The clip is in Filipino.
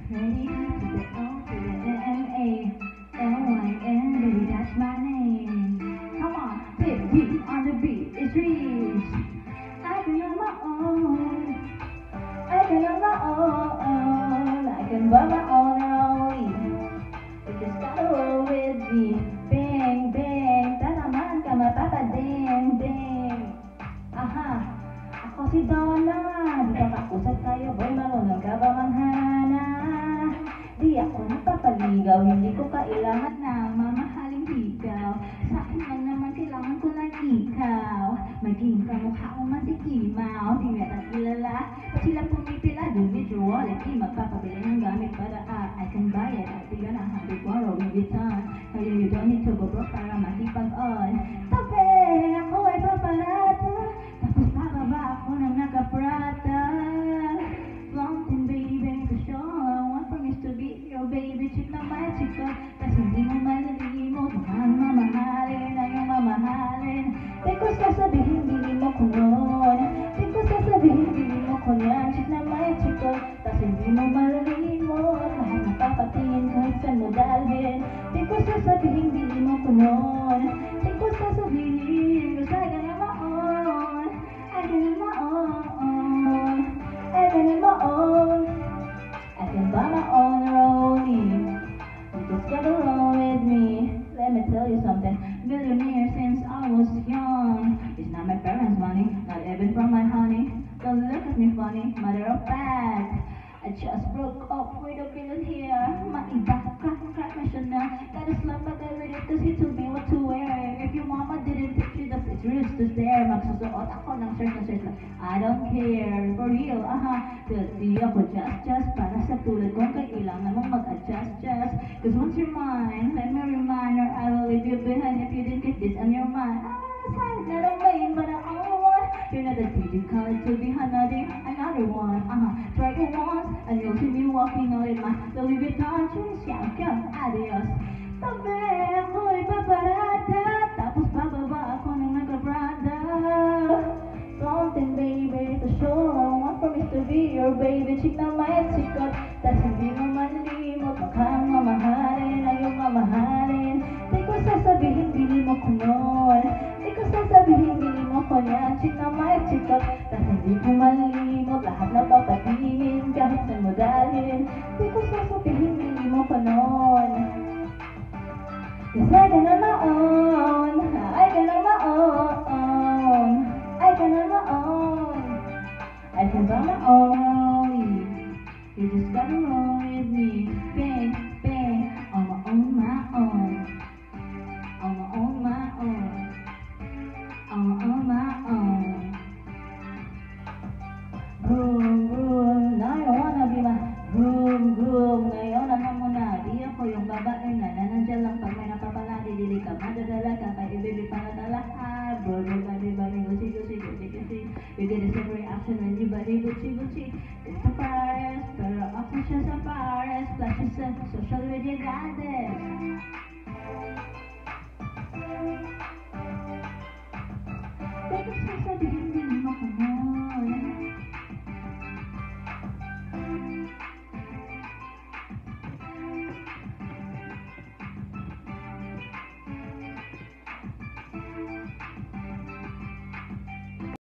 Ready to the O to the M-A-L-Y-N, baby, that's my name. Come on, hit beat on the beat, it's Reese. I can on my own, I can on my own, I can buy my own rollie. You just gotta roll with me, bang, bang, tatamaan ka mapapading, ding. Aha, ako si Donna, di ka kakusap tayo, boy, marunong ka ba manghana? Di ako napapaligaw, hindi ko kailangan ng mamahaling ikaw. Sa akin lang naman kailangan ko ng ikaw. Maging kamukha ko man si Kimaw, di nga kilala. Pag sila pumipila, do with your wallet, di magpapabili ng gamit para I can buy it. At di ka na happy borrow, maybe time. Kaya you don't need to go broke para makipag-on. Tabi, ako ay paparata, tapos bababa ako ng nakaprata. Flaunting baby, for sure, I want for me to be your baby. Chick na may chika, tas hindi mo malalimot. Mukhang mamahalin, ayaw mamahalin. Di ko sasabihin, bili mo ko nun. Di ko sasabihin, bili mo ko yan. Chick na may chika, tas hindi mo malalimot. Mahal na papatingin kahit saan mo dalhin. Di ko sasabihin, bili mo ko nun. Di ko sasabihin, cause I got on my own. I got on my own. I got on my own. I can buy my own rollie. You just gotta roll with me. Let me tell you something. Millionaire since I was young. It's not my parents' money, not even from my honey. Don't look at me funny, matter of fact. I just broke up with a billionaire. Maiba ka, crack my Chanel. Gotta slap my dad with it cause he told me what to wear. If your mama didn't teach you that it's rude to stare, magsusuot ako ng shirt na shirt lang. I don't care, for real, cause di ako just para sa tulad kong kailangan mong mag-adjust, just. Cause once you're mine, let me remind or I will leave you behind if you didn't get this on your mind. I'm not a main, but I only want. You're not a DJ card to be another one, try it once, and you'll see me walking out in my Louis Vuitton jeans, shout out, adios. Tabi, ako'y paparata, tapos bababa ako ng nagka-Prada. Flaunting baby, to show I want for me to be your baby. Chick na may sikat, tas hindi mo malimot. Mukhang mamahalin, ayaw mamahalin. Di ko sasabihin, bili mo ko nun. Di ko sasabihin, bili mo ko yan. Chick na may sikat, tas hindi ko malimot. Lahat na papatingin, kahit saan mo dalhin. Di ko sasabihin, bili mo ko nun. Cause I can on my own, I can on my own, I can on my own, I can buy my own rollie. You just gotta roll with me, bang, bang, on my own, my own, on my own, my own, on my own, my own. Vroom, vroom, now you wanna be my vroom, vroom. Ngayon alam mo na, di ako yung babae na nandiyan lang pag may napapala, dili ka madadala ka, kay ibibig para dala. Bro, body, gucci, gucci, gucci, gucci. You get a same reaction when you body, gucci, gucci. It's the Paris, pero ako siya sa Paris. Flashes sa social media goddess. Di ko sasabihin,